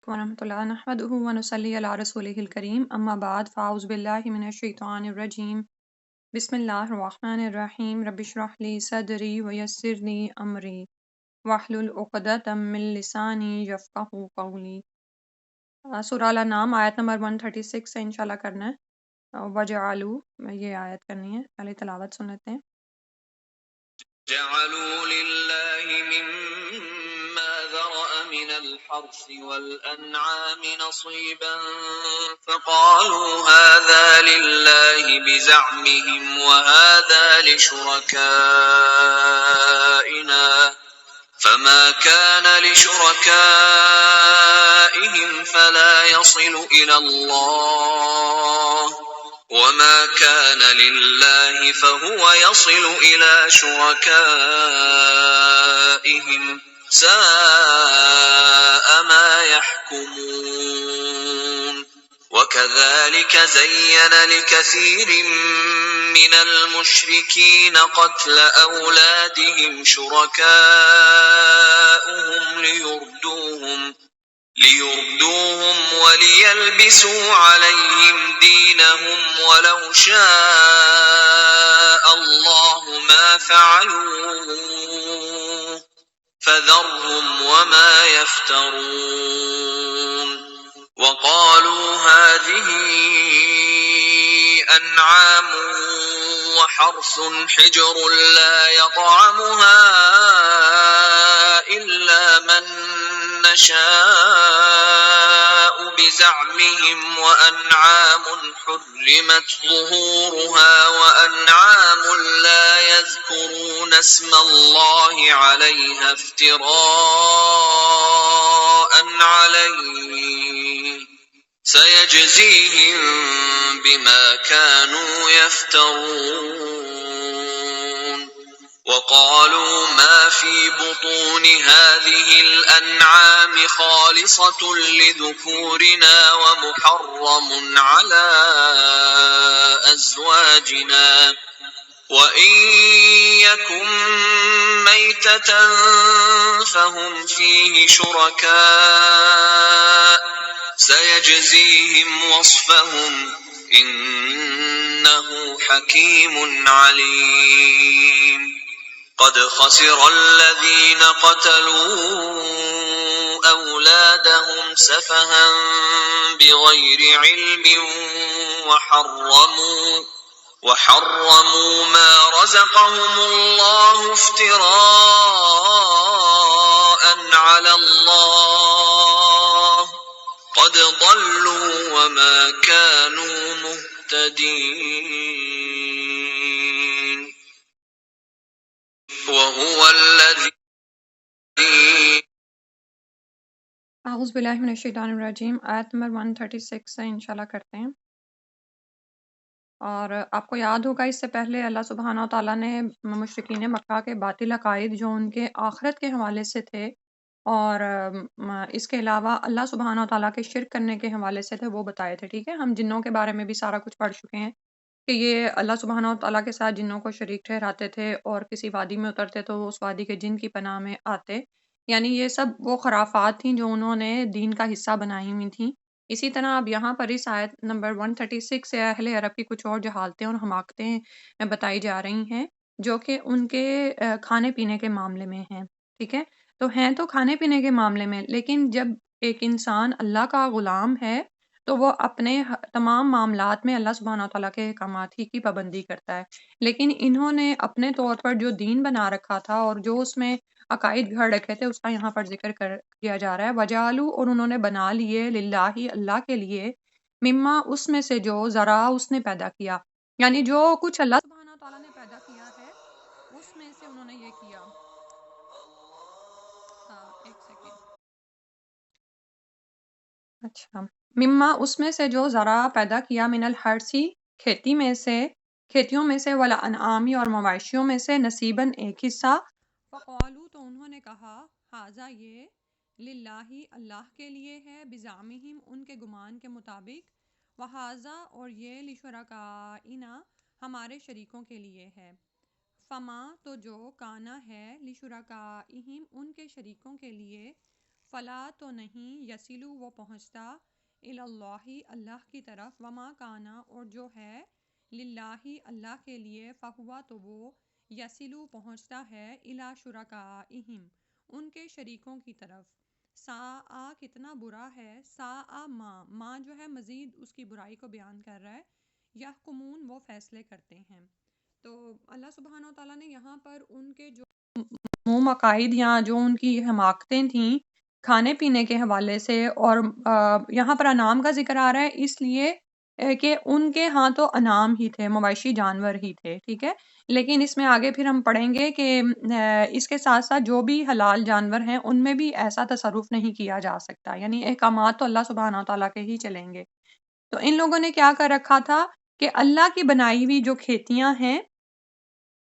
ورحمۃ اللہ نحمدہ ونصلی علی رسولہ الکریم اما بعد فاعوذ باللہ من الشیطان الرجیم بسم اللہ الرحمن الرحیم رب اشرح لی صدری ویسر لی امری واحلل عقدۃ من لسانی یفقہوا قولی۔ سورہ الانعام آیت نمبر 136 سے انشاءاللہ کرنا ہے۔ وجعلوا یہ آیت کرنی ہے، پہلے تلاوت سن لیتے ہیں۔ جعلوا لله مما ذرأ من الحرث والأنعام نصيبا فقالوا هذا لله بزعمهم وهذا لشركائنا فما كان لشركائهم فلا يصل إلى الله وما كان لله فهو يصل إلى شركائهم ساء ما يحكمون وكذلك زين لكثير من المشركين قتل أولادهم شركاؤهم ليردوهم وليلبسوا عليهم دينهم ولو شاء الله ما فعلوه فذرهم وما يفترون وقالوا هذه أنعام وحرث حجر لا يطعمها إلا من نشاء بزعمهم وأنعام حرمت ظهورها وأنعام لا يذكرون اسم الله عليها افتراء عليه سيجزيهم بما كانوا يفترون وقالوا ما في بطون هذه الأنعام خالصة لذكورنا ومحرم على أزواجنا وإن يكن ميتة فهم فيه شركاء سيجزيهم وصفهم إنه حكيم عليم قد خسر الذين قتلوا أولادهم سفها بغير علم وحرموا ما رزقهم الله افتراء على الله قد ضلوا وما كانوا مهتدين وهو الذي اعوذ باللہ من الشیطان الرجیم آیت نمبر 136 سے انشاءاللہ کرتے ہیں۔ اور آپ کو یاد ہوگا اس سے پہلے اللہ سبحانہ و تعالیٰ نے مشرکین مکہ کے باطل عقائد جو ان کے آخرت کے حوالے سے تھے اور اس کے علاوہ اللہ سبحانہ و تعالیٰ کے شرک کرنے کے حوالے سے تھے وہ بتائے تھے، ٹھیک ہے۔ ہم جنوں کے بارے میں بھی سارا کچھ پڑھ چکے ہیں کہ یہ اللہ سبحانہ و تعالیٰ کے ساتھ جنوں کو شریک ٹھہراتے تھے اور کسی وادی میں اترتے تو وہ اس وادی کے جن کی پناہ میں آتے، یعنی یہ سب وہ خرافات تھیں جو انہوں نے دین کا حصہ بنائی ہوئی تھیں۔ اسی طرح اب یہاں پر اس آیت نمبر 136 سے اہل عرب کی کچھ اور جہالتیں اور حماقتیں بتائی جا رہی ہیں جو کہ ان کے کھانے پینے کے معاملے میں ہیں، ٹھیک ہے۔ تو ہیں تو کھانے پینے کے معاملے میں، لیکن جب ایک انسان اللہ کا غلام ہے تو وہ اپنے تمام معاملات میں اللہ سبحانہ تعالیٰ کے احکامات ہی کی پابندی کرتا ہے۔ لیکن انہوں نے اپنے طور پر جو دین بنا رکھا تھا اور جو اس میں عقائد گھڑ رکھے تھے اس کا یہاں پر ذکر کیا جا رہا ہے۔ وجعلوا، اور انہوں نے بنا لیے، للہ، اللہ کے لیے، مما، اس میں سے جو ذرا اس نے پیدا کیا، یعنی جو کچھ اللہ سبحانہ تعالیٰ نے پیدا کیا ہے اس میں سے انہوں نے یہ کیا۔ ایک سیکنڈ، اچھا، مما، اس میں سے جو ذرا پیدا کیا، من الحرثی، کھیتیوں میں سے، والانعامی، اور مواشیوں میں سے، نصیباً، ایک حصہ، فقالو، تو انہوں نے کہا، ھذا، یہ، للہ، اللہ کے لیے ہے، بزعمہم، ان کے گمان کے مطابق، وھذا، اور یہ، لشرکائنا، ہمارے شریکوں کے لیے ہے، فما، تو جو، کانا ہے، لشرکائہم، ان کے شریکوں کے لیے، فلا تو نہیں، یسلو وہ پہنچتا، اللہ اللہ کی طرف، وما کانا اور جو ہے، للہ اللہ کے لیے، فہوا تو وہ، یسلو پہنچتا ہے، الی شرکائہم ان کے شریکوں کی طرف، سا کتنا برا ہے، سا ما جو ہے مزید اس کی برائی کو بیان کر رہا ہے، یحکمون وہ فیصلے کرتے ہیں۔ تو اللہ سبحانہ و تعالیٰ نے یہاں پر ان کے جو منہ عقائد یا جو ان کی حماقتیں تھیں کھانے پینے کے حوالے سے، اور یہاں پر انعام کا ذکر آ رہا ہے اس لیے کہ ان کے ہاں تو انعام ہی تھے، مویشی جانور ہی تھے، ٹھیک ہے، لیکن اس میں آگے پھر ہم پڑھیں گے کہ اس کے ساتھ ساتھ جو بھی حلال جانور ہیں ان میں بھی ایسا تصرف نہیں کیا جا سکتا، یعنی احکامات تو اللہ سبحانہ و تعالیٰ کے ہی چلیں گے۔ تو ان لوگوں نے کیا کر رکھا تھا کہ اللہ کی بنائی ہوئی جو کھیتیاں ہیں،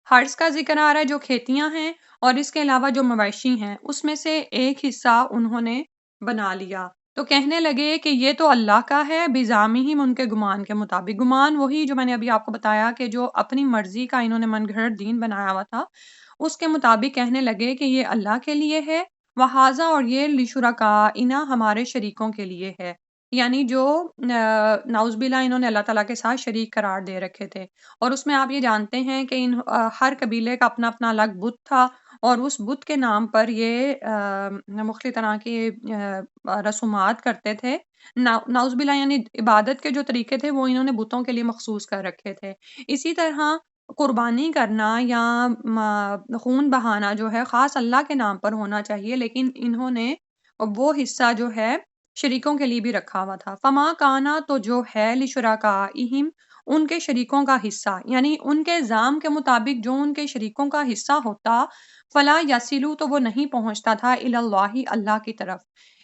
ہرس کا ذکر آ رہا ہے جو کھیتیاں ہیں، اور اس کے علاوہ جو مویشی ہیں اس میں سے ایک حصہ انہوں نے بنا لیا، تو کہنے لگے کہ یہ تو اللہ کا ہے، بزعمہم ان کے گمان کے مطابق، گمان وہی جو میں نے ابھی آپ کو بتایا کہ جو اپنی مرضی کا انہوں نے من گھڑت دین بنایا ہوا تھا، اس کے مطابق کہنے لگے کہ یہ اللہ کے لیے ہے، وہذا اور یہ لشرکائنا ہمارے شریکوں کے لیے ہے، یعنی جو نعوذ باللہ انہوں نے اللہ تعالیٰ کے ساتھ شریک قرار دے رکھے تھے، اور اس میں آپ یہ جانتے ہیں کہ ہر قبیلے کا اپنا اپنا الگ بت تھا، اور اس بت کے نام پر یہ مختلف طرح کی رسومات کرتے تھے، نعوذ باللہ یعنی عبادت کے جو طریقے تھے وہ انہوں نے بتوں کے لیے مخصوص کر رکھے تھے۔ اسی طرح قربانی کرنا یا خون بہانا جو ہے خاص اللہ کے نام پر ہونا چاہیے، لیکن انہوں نے وہ حصہ جو ہے شریکوں کے لیے بھی رکھا ہوا تھا، فما کانا تو جو ہے لشرکائہم ان کے شریکوں کا حصہ، یعنی ان کے زعم کے مطابق جو ان کے شریکوں کا حصہ ہوتا، فلا یسلو تو وہ نہیں پہنچتا تھا، اللہ اللہ کی طرف،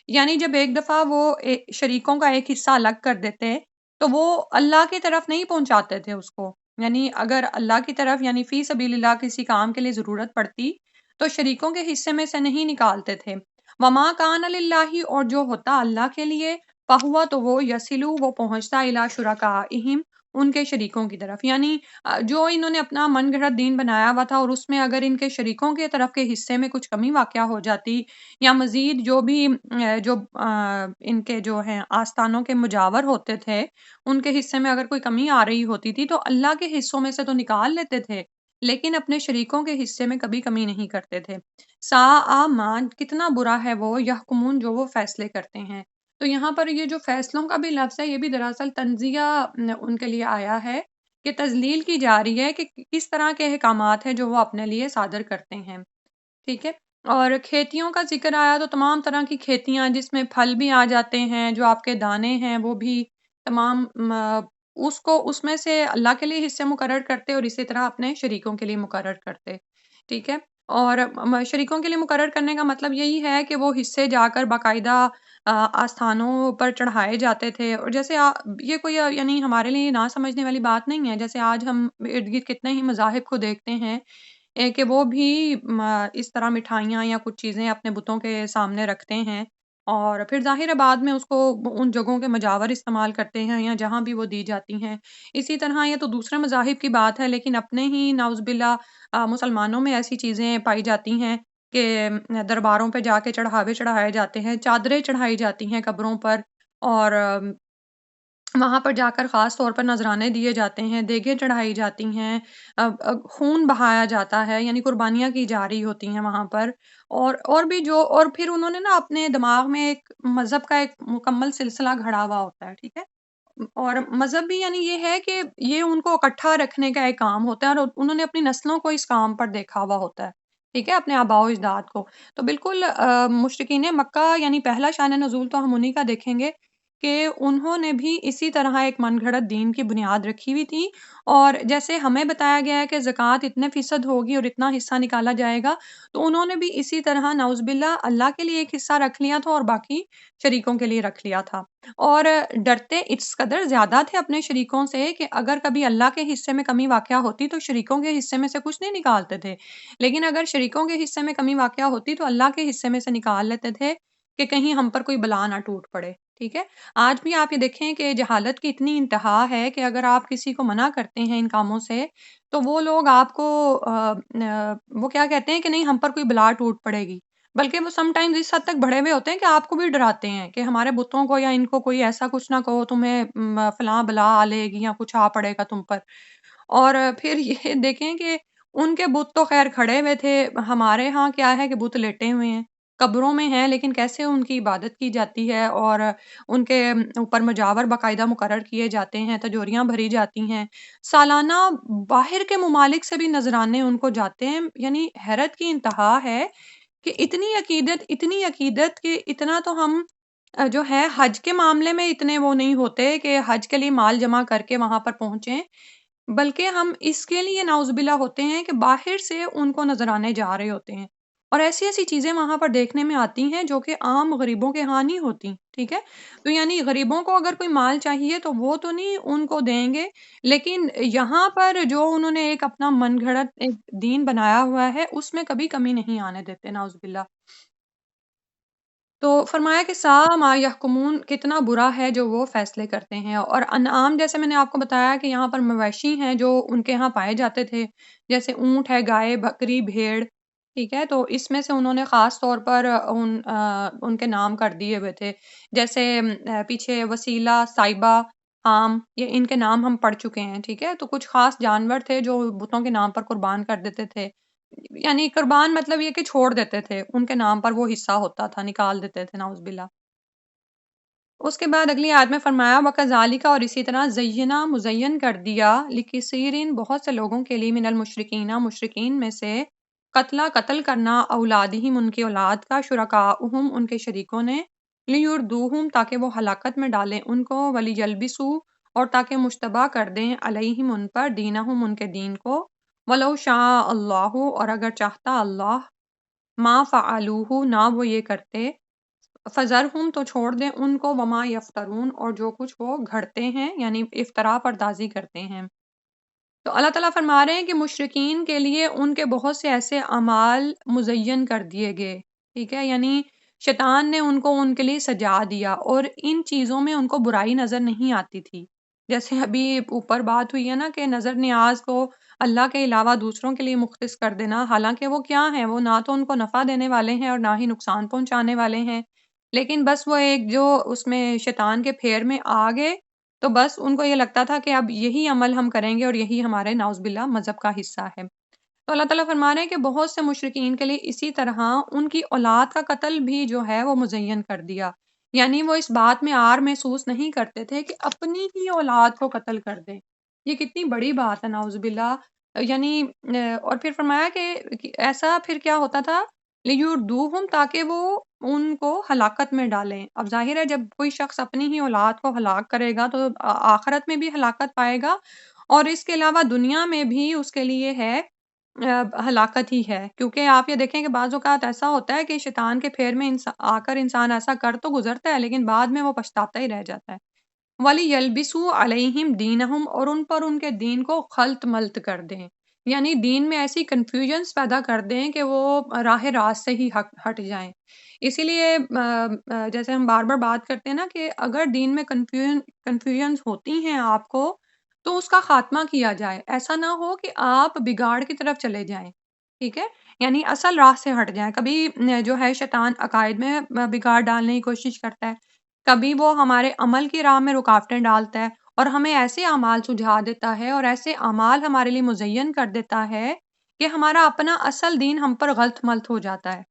یعنی جب ایک دفعہ وہ شریکوں کا ایک حصہ الگ کر دیتے تو وہ اللہ کی طرف نہیں پہنچاتے تھے اس کو، یعنی اگر اللہ کی طرف یعنی فی سبیل اللہ کسی کام کے لیے ضرورت پڑتی تو شریکوں کے حصے میں سے نہیں نکالتے تھے، وما کان للہ اور جو ہوتا اللہ کے لیے، فہوا تو وہ، یسلو وہ پہنچتا، الی شرکائہم ان کے شریکوں کی طرف، یعنی جو انہوں نے اپنا من گھڑت دین بنایا ہوا تھا اور اس میں اگر ان کے شریکوں کے طرف کے حصے میں کچھ کمی واقع ہو جاتی، یا مزید جو بھی جو ان کے جو ہیں آستانوں کے مجاور ہوتے تھے ان کے حصے میں اگر کوئی کمی آ رہی ہوتی تھی تو اللہ کے حصوں میں سے تو نکال لیتے تھے، لیکن اپنے شریکوں کے حصے میں کبھی کمی نہیں کرتے تھے، مان کتنا برا ہے وہ، یحکمون جو وہ فیصلے کرتے ہیں۔ تو یہاں پر یہ جو فیصلوں کا بھی لفظ ہے یہ بھی دراصل تنزیہ ان کے لیے آیا ہے کہ تذلیل کی جا رہی ہے کہ کس طرح کے احکامات ہیں جو وہ اپنے لیے صادر کرتے ہیں، ٹھیک ہے، اور کھیتیوں کا ذکر آیا تو تمام طرح کی کھیتیاں جس میں پھل بھی آ جاتے ہیں، جو آپ کے دانے ہیں وہ بھی تمام اس میں سے اللہ کے لیے حصے مقرر کرتے اور اسی طرح اپنے شریکوں کے لیے مقرر کرتے، ٹھیک ہے، اور شریکوں کے لیے مقرر کرنے کا مطلب یہی ہے کہ وہ حصے جا کر باقاعدہ آستانوں پر چڑھائے جاتے تھے، اور جیسے یہ کوئی یعنی ہمارے لیے نہ سمجھنے والی بات نہیں ہے، جیسے آج ہم ارد گرد کتنے ہی مذاہب کو دیکھتے ہیں کہ وہ بھی اس طرح مٹھائیاں یا کچھ چیزیں اپنے بتوں کے سامنے رکھتے ہیں، اور پھر ظاہر ہے بعد میں اس کو ان جگہوں کے مجاور استعمال کرتے ہیں یا جہاں بھی وہ دی جاتی ہیں، اسی طرح یہ تو دوسرے مذاہب کی بات ہے، لیکن اپنے ہی نعوذ باللہ مسلمانوں میں ایسی چیزیں پائی جاتی ہیں کہ درباروں پہ جا کے چڑھاوے چڑھائے جاتے ہیں، چادریں چڑھائی جاتی ہیں قبروں پر، اور وہاں پر جا کر خاص طور پر نذرانے دیے جاتے ہیں، دیگیں چڑھائی جاتی ہیں، خون بہایا جاتا ہے، یعنی قربانیاں کی جا رہی ہوتی ہیں وہاں پر، اور بھی جو، اور پھر انہوں نے نا اپنے دماغ میں ایک مذہب کا ایک مکمل سلسلہ گھڑا ہوا ہوتا ہے، ٹھیک ہے، اور مذہب بھی یعنی یہ ہے کہ یہ ان کو اکٹھا رکھنے کا ایک کام ہوتا ہے، اور انہوں نے اپنی نسلوں کو اس کام پر دیکھا ہوا ہوتا ہے، ٹھیک ہے، اپنے آباء و اجداد کو، تو بالکل مشرکین مکہ یعنی پہلا شان نزول تو ہم انہی کا دیکھیں گے کہ انہوں نے بھی اسی طرح ایک من گھڑت دین کی بنیاد رکھی ہوئی تھی، اور جیسے ہمیں بتایا گیا ہے کہ زکوٰۃ اتنے فیصد ہوگی اور اتنا حصہ نکالا جائے گا، تو انہوں نے بھی اسی طرح نعوذ باللہ اللہ کے لیے ایک حصہ رکھ لیا تھا اور باقی شریکوں کے لیے رکھ لیا تھا، اور ڈرتے اس قدر زیادہ تھے اپنے شریکوں سے کہ اگر کبھی اللہ کے حصے میں کمی واقع ہوتی تو شریکوں کے حصے میں سے کچھ نہیں نکالتے تھے، لیکن اگر شریکوں کے حصے میں کمی واقع ہوتی تو اللہ کے حصے میں سے نکال لیتے تھے کہ کہیں ہم پر کوئی بلا نہ ٹوٹ پڑے، ٹھیک ہے، آج بھی آپ یہ دیکھیں کہ جہالت کی اتنی انتہا ہے کہ اگر آپ کسی کو منع کرتے ہیں ان کاموں سے تو وہ لوگ آپ کو وہ کیا کہتے ہیں کہ نہیں ہم پر کوئی بلا ٹوٹ پڑے گی، بلکہ وہ سم ٹائمز اس حد تک بڑھے ہوئے ہوتے ہیں کہ آپ کو بھی ڈراتے ہیں کہ ہمارے بتوں کو یا ان کو کوئی ایسا کچھ نہ کہو، تمہیں فلاں بلا آ لے گی یا کچھ آ پڑے گا تم پر۔ اور پھر یہ دیکھیں کہ ان کے بت تو خیر کھڑے ہوئے تھے، ہمارے ہاں کیا ہے کہ بت لیٹے ہوئے ہیں، قبروں میں ہیں، لیکن کیسے ان کی عبادت کی جاتی ہے اور ان کے اوپر مجاور باقاعدہ مقرر کیے جاتے ہیں، تجوریاں بھری جاتی ہیں، سالانہ باہر کے ممالک سے بھی نذرانے ان کو جاتے ہیں۔ یعنی حیرت کی انتہا ہے کہ اتنی عقیدت کہ اتنا تو ہم جو ہے حج کے معاملے میں اتنے وہ نہیں ہوتے کہ حج کے لیے مال جمع کر کے وہاں پر پہنچیں، بلکہ ہم اس کے لیے نعوذ باللہ ہوتے ہیں کہ باہر سے ان کو نذرانے جا رہے ہوتے ہیں، اور ایسی ایسی چیزیں وہاں پر دیکھنے میں آتی ہیں جو کہ عام غریبوں کے ہاں نہیں ہوتی، ٹھیک ہے؟ تو یعنی غریبوں کو اگر کوئی مال چاہیے تو وہ تو نہیں ان کو دیں گے، لیکن یہاں پر جو انہوں نے ایک اپنا من گھڑت ایک دین بنایا ہوا ہے اس میں کبھی کمی نہیں آنے دیتے، نعوذ باللہ۔ تو فرمایا کہ ما یحکمون، کتنا برا ہے جو وہ فیصلے کرتے ہیں۔ اور انعام جیسے میں نے آپ کو بتایا کہ یہاں پر مویشی ہیں جو ان کے ہاں پائے جاتے تھے، جیسے اونٹ ہے، گائے، بکری، بھیڑ، ٹھیک ہے؟ تو اس میں سے انہوں نے خاص طور پر ان کے نام کر دیے ہوئے تھے، جیسے پیچھے وسیلہ، صائبہ، عام، یہ ان کے نام ہم پڑھ چکے ہیں، ٹھیک ہے؟ تو کچھ خاص جانور تھے جو بتوں کے نام پر قربان کر دیتے تھے، یعنی قربان مطلب یہ کہ چھوڑ دیتے تھے، ان کے نام پر وہ حصہ ہوتا تھا، نکال دیتے تھے، نعوذ باللہ۔ اس کے بعد اگلی آیت میں فرمایا وَكَذَلِكَ، اور اسی طرح زینا، مزین کر دیا، لِكَثِيرٍ، بہت سے لوگوں کے لیے، من المشرکین، مشرکین میں سے، قتل کرنا، اولادہم، ان کی اولاد کا، شرکاؤہم، ان کے شریکوں نے، لیردوہم، تاکہ وہ ہلاکت میں ڈالیں ان کو، ولیلبسوا، اور تاکہ مشتبہ کر دیں، علیہم، ان پر، دینہم، ان کے دین کو، ولو شاء اللہ، اور اگر چاہتا اللہ، ما فعلوہ، نہ وہ یہ کرتے، فذرہم، تو چھوڑ دیں ان کو، وما یفترون، اور جو کچھ وہ گھڑتے ہیں، یعنی افترا پردازی کرتے ہیں۔ تو اللہ تعالیٰ فرما رہے ہیں کہ مشرکین کے لیے ان کے بہت سے ایسے اعمال مزین کر دیے گئے، ٹھیک ہے؟ یعنی شیطان نے ان کو ان کے لیے سجا دیا، اور ان چیزوں میں ان کو برائی نظر نہیں آتی تھی، جیسے ابھی اوپر بات ہوئی ہے نا کہ نظر نیاز کو اللہ کے علاوہ دوسروں کے لیے مختص کر دینا، حالانکہ وہ کیا ہیں، وہ نہ تو ان کو نفع دینے والے ہیں اور نہ ہی نقصان پہنچانے والے ہیں، لیکن بس وہ ایک جو اس میں شیطان کے پھیر میں آ گئے، تو بس ان کو یہ لگتا تھا کہ اب یہی عمل ہم کریں گے اور یہی ہمارے نعوذ باللہ مذہب کا حصہ ہے۔ تو اللہ تعالیٰ فرما رہے ہیں کہ بہت سے مشرکین کے لیے اسی طرح ان کی اولاد کا قتل بھی جو ہے وہ مزین کر دیا، یعنی وہ اس بات میں عار محسوس نہیں کرتے تھے کہ اپنی ہی اولاد کو قتل کر دیں، یہ کتنی بڑی بات ہے، نعوذ باللہ۔ یعنی اور پھر فرمایا کہ ایسا پھر کیا ہوتا تھا، لیردوہم، تاکہ وہ ان کو ہلاکت میں ڈالیں۔ اب ظاہر ہے جب کوئی شخص اپنی ہی اولاد کو ہلاک کرے گا تو آخرت میں بھی ہلاکت پائے گا، اور اس کے علاوہ دنیا میں بھی اس کے لیے ہے ہلاکت ہی ہے، کیونکہ آپ یہ دیکھیں کہ بعض اوقات ایسا ہوتا ہے کہ شیطان کے پھیر میں آ کر انسان ایسا کر تو گزرتا ہے، لیکن بعد میں وہ پچھتاتا ہی رہ جاتا ہے۔ وَلِيَلْبِسُوا عَلَيْهِمْ دِينَهُمْ، اور ان پر ان کے دین کو خلط ملط کر دیں، یعنی دین میں ایسی کنفیوژنس پیدا کر دیں کہ وہ راہ راست سے ہی ہٹ جائیں۔ اسی لیے جیسے ہم بار بار بات کرتے ہیں نا کہ اگر دین میں کنفیوژنس ہوتی ہیں آپ کو، تو اس کا خاتمہ کیا جائے، ایسا نہ ہو کہ آپ بگاڑ کی طرف چلے جائیں، ٹھیک ہے؟ یعنی اصل راہ سے ہٹ جائیں۔ کبھی جو ہے شیطان عقائد میں بگاڑ ڈالنے کی کوشش کرتا ہے، کبھی وہ ہمارے عمل کی راہ میں رکاوٹیں ڈالتا ہے، اور ہمیں ایسے اعمال سجھا دیتا ہے اور ایسے اعمال ہمارے لیے مزین کر دیتا ہے کہ ہمارا اپنا اصل دین ہم پر غلط ملط ہو جاتا ہے،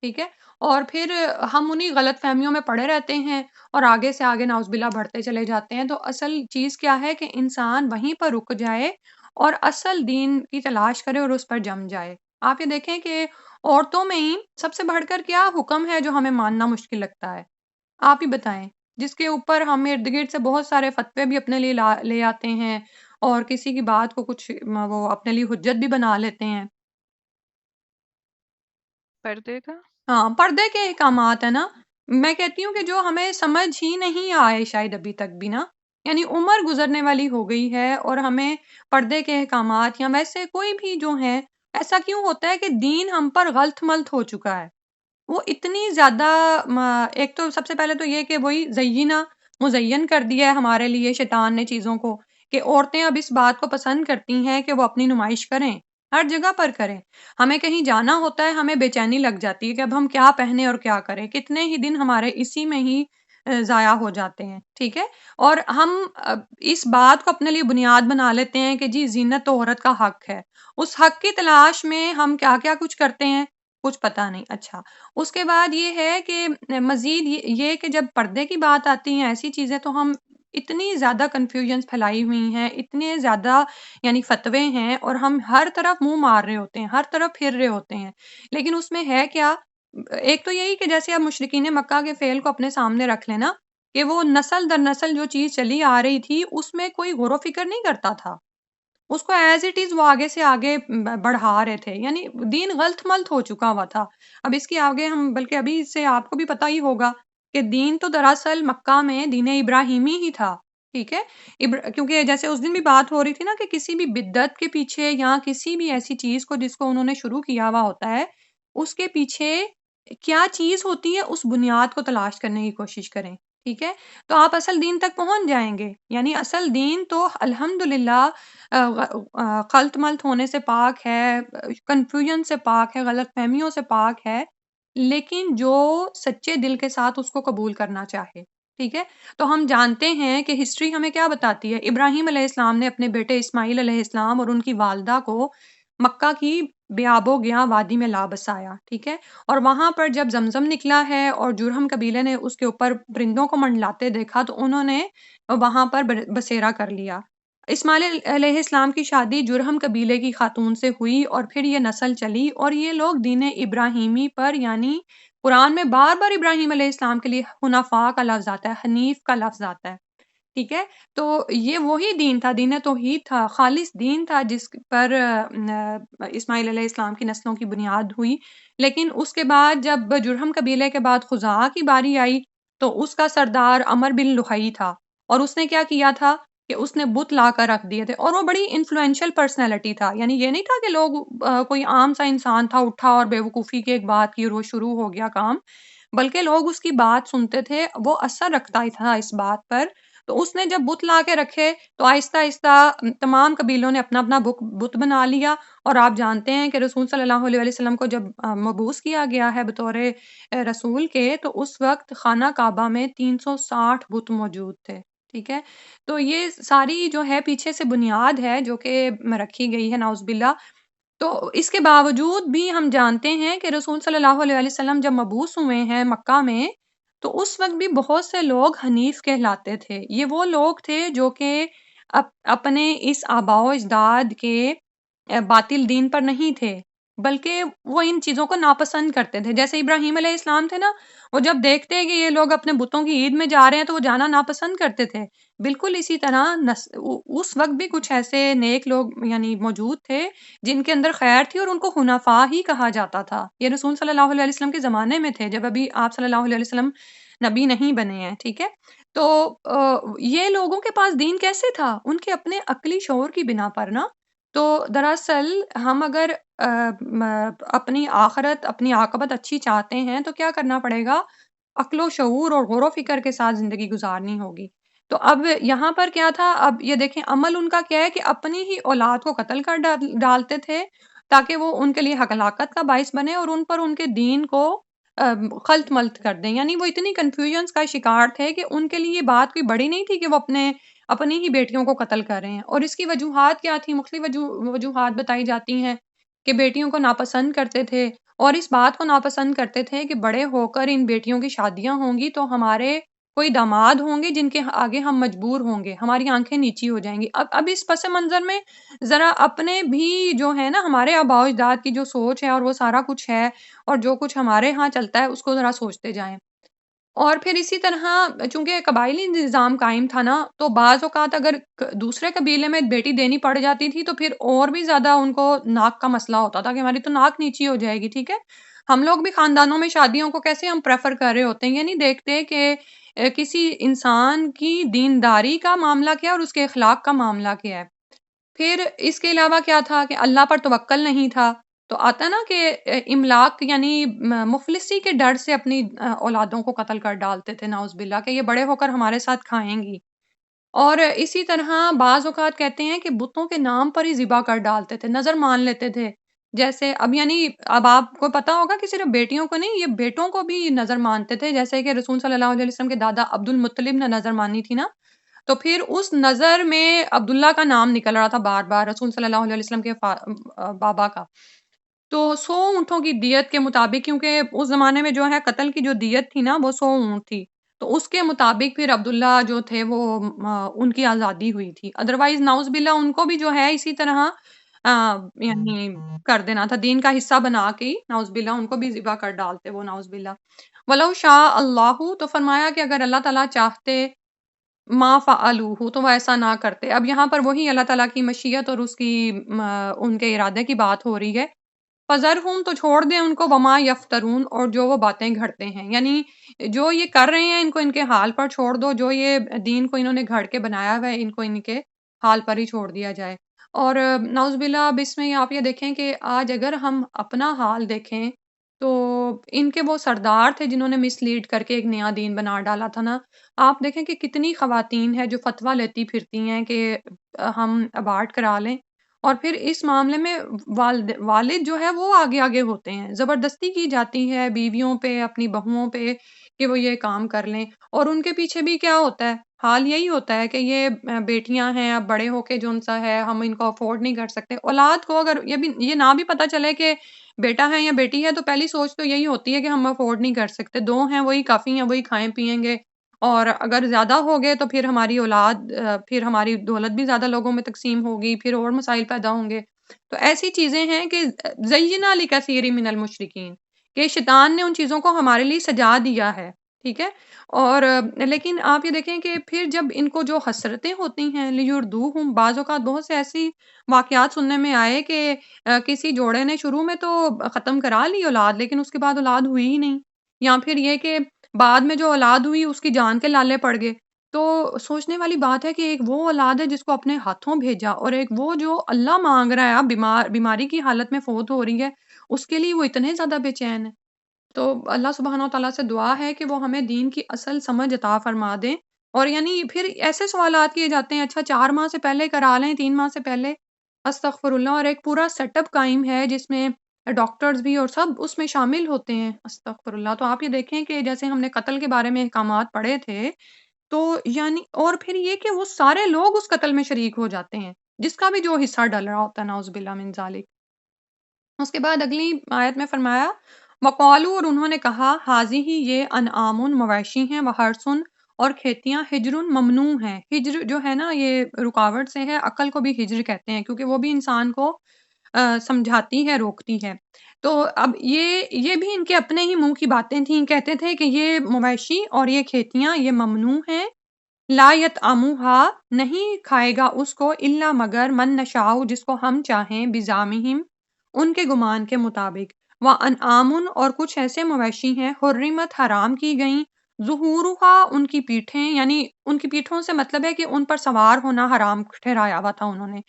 ٹھیک ہے؟ اور پھر ہم انہی غلط فہمیوں میں پڑے رہتے ہیں اور آگے سے آگے نعوذ باللہ بڑھتے چلے جاتے ہیں۔ تو اصل چیز کیا ہے کہ انسان وہیں پر رک جائے اور اصل دین کی تلاش کرے اور اس پر جم جائے۔ آپ یہ دیکھیں کہ عورتوں میں ہی سب سے بڑھ کر کیا حکم ہے جو ہمیں ماننا مشکل لگتا ہے، آپ ہی بتائیں؟ جس کے اوپر ہم ارد گرد سے بہت سارے فتوے بھی اپنے لیے لے آتے ہیں، اور کسی کی بات کو کچھ وہ اپنے لیے حجت بھی بنا لیتے ہیں۔ پردے کا؟ ہاں، پردے کے احکامات ہیں نا، میں کہتی ہوں کہ جو ہمیں سمجھ ہی نہیں آئے شاید ابھی تک بھی نا، یعنی عمر گزرنے والی ہو گئی ہے اور ہمیں پردے کے احکامات یا ویسے کوئی بھی جو ہیں، ایسا کیوں ہوتا ہے کہ دین ہم پر غلط ملط ہو چکا ہے؟ وہ اتنی زیادہ ایک تو سب سے پہلے تو یہ کہ وہی زینہ، مزین کر دیا ہے ہمارے لیے شیطان نے چیزوں کو، کہ عورتیں اب اس بات کو پسند کرتی ہیں کہ وہ اپنی نمائش کریں، ہر جگہ پر کریں۔ ہمیں کہیں جانا ہوتا ہے، ہمیں بے چینی لگ جاتی ہے کہ اب ہم کیا پہنے اور کیا کریں، کتنے ہی دن ہمارے اسی میں ہی ضائع ہو جاتے ہیں، ٹھیک ہے؟ اور ہم اس بات کو اپنے لیے بنیاد بنا لیتے ہیں کہ جی زینت تو عورت کا حق ہے، اس حق کی تلاش میں ہم کیا کیا کچھ کرتے ہیں، کچھ پتا نہیں۔ اچھا، اس کے بعد یہ ہے کہ مزید یہ کہ جب پردے کی بات آتی ہیں ایسی چیزیں، تو ہم اتنی زیادہ کنفیوژنس پھیلائی ہوئی ہیں، اتنے زیادہ یعنی فتوے ہیں، اور ہم ہر طرف منہ مار رہے ہوتے ہیں، ہر طرف پھر رہے ہوتے ہیں، لیکن اس میں ہے کیا؟ ایک تو یہی کہ جیسے اب مشرکین مکہ کے فعل کو اپنے سامنے رکھ لینا کہ وہ نسل در نسل جو چیز چلی آ رہی تھی اس میں کوئی غور و فکر نہیں کرتا تھا، اس کو ایز اٹ از وہ آگے سے آگے بڑھا رہے تھے، یعنی دین غلط ملت ہو چکا ہوا تھا۔ اب اس کی آگے ہم بلکہ ابھی سے آپ کو بھی پتہ ہی ہوگا کہ دین تو دراصل مکہ میں دین ابراہیمی ہی تھا، ٹھیک ہے؟ کیونکہ جیسے اس دن بھی بات ہو رہی تھی نا کہ کسی بھی بدعت کے پیچھے یا کسی بھی ایسی چیز کو جس کو انہوں نے شروع کیا ہوا ہوتا ہے، اس کے پیچھے کیا چیز ہوتی ہے اس بنیاد کو تلاش کرنے کی کوشش کریں، ٹھیک ہے؟ تو آپ اصل دین تک پہنچ جائیں گے۔ یعنی اصل دین تو الحمدللہ خلط ملط ہونے سے پاک ہے، کنفیوژن سے پاک ہے، غلط فہمیوں سے پاک ہے، لیکن جو سچے دل کے ساتھ اس کو قبول کرنا چاہے، ٹھیک ہے؟ تو ہم جانتے ہیں کہ ہسٹری ہمیں کیا بتاتی ہے۔ ابراہیم علیہ السلام نے اپنے بیٹے اسماعیل علیہ السلام اور ان کی والدہ کو مکہ کی بیاب و گیا وادی میں لا بسایا، ٹھیک ہے؟ اور وہاں پر جب زمزم نکلا ہے اور جرہم قبیلے نے اس کے اوپر پرندوں کو منڈلاتے دیکھا تو انہوں نے وہاں پر بسیرا کر لیا۔ اسماعیل علیہ السلام کی شادی جرہم قبیلے کی خاتون سے ہوئی اور پھر یہ نسل چلی، اور یہ لوگ دین ابراہیمی پر، یعنی قرآن میں بار بار ابراہیم علیہ السلام کے لیے حنفاء کا لفظ آتا ہے، حنیف کا لفظ آتا ہے، ٹھیک ہے؟ تو یہ وہی دین تھا، دین توحید تھا، خالص دین تھا جس پر اسماعیل علیہ السلام کی نسلوں کی بنیاد ہوئی۔ لیکن اس کے بعد جب جرہم قبیلے کے بعد خزاعہ کی باری آئی تو اس کا سردار عمر بن لحی تھا، اور اس نے کیا کیا تھا کہ اس نے بت لا کر رکھ دیے تھے، اور وہ بڑی انفلوئنشل پرسنالٹی تھا، یعنی یہ نہیں تھا کہ لوگ کوئی عام سا انسان تھا اٹھا اور بے وقوفی کی ایک بات کی اور وہ شروع ہو گیا کام، بلکہ لوگ اس کی بات سنتے تھے، وہ اثر رکھتا ہی تھا اس بات پر۔ تو اس نے جب بت لا کے رکھے تو آہستہ آہستہ تمام قبیلوں نے اپنا اپنا بت بنا لیا، اور آپ جانتے ہیں کہ رسول صلی اللہ علیہ وسلم کو جب مبعوث کیا گیا ہے بطور رسول کے، تو اس وقت خانہ کعبہ میں 360 بت موجود تھے، ٹھیک ہے؟ تو یہ ساری جو ہے پیچھے سے بنیاد ہے جو کہ رکھی گئی ہے، نعوذ باللہ۔ تو اس کے باوجود بھی ہم جانتے ہیں کہ رسول صلی اللہ علیہ وسلم جب مبعوث ہوئے ہیں مکہ میں، تو اس وقت بھی بہت سے لوگ حنیف کہلاتے تھے۔ یہ وہ لوگ تھے جو کہ اپنے اس آباء و اجداد کے باطل دین پر نہیں تھے، بلکہ وہ ان چیزوں کو ناپسند کرتے تھے۔ جیسے ابراہیم علیہ السلام تھے نا، وہ جب دیکھتے کہ یہ لوگ اپنے بتوں کی عید میں جا رہے ہیں تو وہ جانا ناپسند کرتے تھے۔ بالکل اسی طرح اس وقت بھی کچھ ایسے نیک لوگ یعنی موجود تھے جن کے اندر خیر تھی، اور ان کو حنفاء ہی کہا جاتا تھا۔ یہ رسول صلی اللہ علیہ وسلم کے زمانے میں تھے، جب ابھی آپ صلی اللہ علیہ وسلم نبی نہیں بنے ہیں، ٹھیک ہے؟ تو یہ لوگوں کے پاس دین کیسے تھا؟ ان کے اپنے عقلی شعور کی بنا پر نا۔ تو دراصل ہم اگر اپنی آخرت، اپنی عاقبت اچھی چاہتے ہیں تو کیا کرنا پڑے گا؟ عقل و شعور اور غور و فکر کے ساتھ زندگی گزارنی ہوگی۔ تو اب یہاں پر کیا تھا؟ اب یہ دیکھیں عمل ان کا کیا ہے کہ اپنی ہی اولاد کو قتل کر ڈالتے تھے تاکہ وہ ان کے لیے ہلاکت کا باعث بنے، اور ان پر ان کے دین کو خلط ملط کر دیں۔ یعنی وہ اتنی کنفیوژنس کا شکار تھے کہ ان کے لیے یہ بات کوئی بڑی نہیں تھی کہ وہ اپنی ہی بیٹیوں کو قتل کر رہے ہیں۔ اور اس کی وجوہات کیا تھی؟ مختلف وجوہات بتائی جاتی ہیں کہ بیٹیوں کو ناپسند کرتے تھے، اور اس بات کو ناپسند کرتے تھے کہ بڑے ہو کر ان بیٹیوں کی شادیاں ہوں گی تو ہمارے کوئی داماد ہوں گے جن کے آگے ہم مجبور ہوں گے، ہماری آنکھیں نیچی ہو جائیں گی۔ اب اس پس منظر میں ذرا اپنے بھی جو ہے نا ہمارے آباء و اجداد کی جو سوچ ہے اور وہ سارا کچھ ہے اور جو کچھ ہمارے ہاں چلتا ہے اس کو ذرا سوچتے جائیں۔ اور پھر اسی طرح چونکہ قبائلی نظام قائم تھا نا، تو بعض اوقات اگر دوسرے قبیلے میں بیٹی دینی پڑ جاتی تھی تو پھر اور بھی زیادہ ان کو ناک کا مسئلہ ہوتا تھا کہ ہماری تو ناک نیچی ہو جائے گی، ٹھیک ہے؟ ہم لوگ بھی خاندانوں میں شادیوں کو کیسے ہم پریفر کر رہے ہوتے ہیں، یہ نہیں دیکھتے کہ کسی انسان کی دینداری کا معاملہ کیا ہے اور اس کے اخلاق کا معاملہ کیا ہے۔ پھر اس کے علاوہ کیا تھا کہ اللہ پر توکل نہیں تھا، تو آتا نا کہ املاک یعنی مفلسی کے ڈر سے اپنی اولادوں کو قتل کر ڈالتے تھے، نعوذ باللہ، کہ یہ بڑے ہو کر ہمارے ساتھ کھائیں گی۔ اور اسی طرح بعض اوقات کہتے ہیں کہ بتوں کے نام پر ہی ذبح کر ڈالتے تھے، نظر مان لیتے تھے، جیسے اب یعنی اب آپ کو پتا ہوگا کہ صرف بیٹیوں کو نہیں، یہ بیٹوں کو بھی نظر مانتے تھے، جیسے کہ رسول صلی اللہ علیہ وسلم کے دادا عبد المطلب نے نظر مانی تھی نا، تو پھر اس نظر میں عبداللہ کا نام نکل رہا تھا بار بار رسول صلی اللہ علیہ وسلم کے بابا کا، تو 100 اونٹوں کی دیت کے مطابق، کیونکہ اس زمانے میں جو ہے قتل کی جو دیت تھی نا وہ 100 اونٹ تھی، تو اس کے مطابق پھر عبداللہ جو تھے وہ ان کی آزادی ہوئی تھی، ادروائز ناؤز باللہ ان کو بھی جو ہے اسی طرح یعنی کر دینا تھا، دین کا حصہ بنا کے ہی ناؤز باللہ ان کو بھی ذبح کر ڈالتے وہ، ناؤز باللہ ولو شاء اللہ، تو فرمایا کہ اگر اللہ تعالیٰ چاہتے ما فعلوہ تو وہ ایسا نہ کرتے۔ اب یہاں پر وہی اللہ تعالیٰ کی مشیت اور اس کی ان کے ارادے کی بات ہو رہی ہے، فَذَرْهُمْ تو چھوڑ دیں ان کو، وَمَا يَفْتَرُونَ اور جو وہ باتیں گھڑتے ہیں، یعنی جو یہ کر رہے ہیں ان کو ان کے حال پر چھوڑ دو، جو یہ دین کو انہوں نے گھڑ کے بنایا ہوا ہے ان کو ان کے حال پر ہی چھوڑ دیا جائے۔ اور نعوذ باللہ اب اس میں آپ یہ دیکھیں کہ آج اگر ہم اپنا حال دیکھیں تو ان کے وہ سردار تھے جنہوں نے مس لیڈ کر کے ایک نیا دین بنا ڈالا تھا نا، آپ دیکھیں کہ کتنی خواتین ہیں جو فتویٰ لیتی پھرتی ہیں کہ ہم ابارٹ کرا لیں، اور پھر اس معاملے میں والد جو ہے وہ آگے آگے ہوتے ہیں، زبردستی کی جاتی ہے بیویوں پہ، اپنی بہوؤں پہ کہ وہ یہ کام کر لیں، اور ان کے پیچھے بھی کیا ہوتا ہے، حال یہی ہوتا ہے کہ یہ بیٹیاں ہیں، اب بڑے ہو کے جو ان سا ہے ہم ان کو افورڈ نہیں کر سکتے، اولاد کو اگر یہ نہ بھی پتہ چلے کہ بیٹا ہے یا بیٹی ہے تو پہلی سوچ تو یہی ہوتی ہے کہ ہم افورڈ نہیں کر سکتے، 2 ہیں وہی کافی ہیں، وہی کھائیں پیئیں گے، اور اگر زیادہ ہو گئے تو پھر ہماری اولاد پھر ہماری دولت بھی زیادہ لوگوں میں تقسیم ہوگی، پھر اور مسائل پیدا ہوں گے، تو ایسی چیزیں ہیں کہ زینا لکثیر من المشرکین، کہ شیطان نے ان چیزوں کو ہمارے لیے سجا دیا ہے، ٹھیک ہے، اور لیکن آپ یہ دیکھیں کہ پھر جب ان کو جو حسرتیں ہوتی ہیں لیردوہم، بعض اوقات بہت سے ایسی واقعات سننے میں آئے کہ کسی جوڑے نے شروع میں تو ختم کرا لی اولاد، لیکن اس کے بعد اولاد ہوئی ہی نہیں، یا پھر یہ کہ بعد میں جو اولاد ہوئی اس کی جان کے لالے پڑ گئے، تو سوچنے والی بات ہے کہ ایک وہ اولاد ہے جس کو اپنے ہاتھوں بھیجا، اور ایک وہ جو اللہ مانگ رہا ہے، اب بیماری کی حالت میں فوت ہو رہی ہے، اس کے لیے وہ اتنے زیادہ بے چین ہے۔ تو اللہ سبحانہ و تعالیٰ سے دعا ہے کہ وہ ہمیں دین کی اصل سمجھ عطا فرما دیں، اور یعنی پھر ایسے سوالات کیے جاتے ہیں، اچھا 4 ماہ سے پہلے کرا لیں، 3 ماہ سے پہلے، استغفر اللہ، اور ایک پورا سیٹ اپ قائم ہے جس میں ڈاکٹرز بھی اور سب اس میں شامل ہوتے ہیں، استغفر اللہ۔ تو آپ یہ دیکھیں کہ جیسے ہم نے قتل کے بارے میں احکامات پڑھے تھے، تو یعنی اور پھر یہ کہ وہ سارے لوگ اس قتل میں شریک ہو جاتے ہیں، جس کا بھی جو حصہ ڈل رہا ہوتا ہے، نعوذ باللہ من ذالک۔ اس کے بعد اگلی آیت میں فرمایا وقالو، اور انہوں نے کہا حاضی ہی یہ انعام مویشی ہیں، وحرسن اور کھیتیاں، ہجر ممنوع ہیں، ہجر جو ہے نا یہ رکاوٹ سے ہے، عقل کو بھی ہجر کہتے ہیں کیونکہ وہ بھی انسان کو سمجھاتی ہے، روکتی ہے، تو اب یہ بھی ان کے اپنے ہی منہ کی باتیں تھیں، کہتے تھے کہ یہ مویشی اور یہ کھیتیاں یہ ممنوع ہیں، لا یطعمھا نہیں کھائے گا اس کو، الا مگر من نشاء جس کو ہم چاہیں، بزعمہم ان کے گمان کے مطابق، وانعام اور کچھ ایسے مویشی ہیں، حرمت حرام کی گئیں، ظہورھا ان کی پیٹھیں، یعنی ان کی پیٹھوں سے مطلب ہے کہ ان پر سوار ہونا حرام ٹھہرایا ہوا تھا انہوں نے،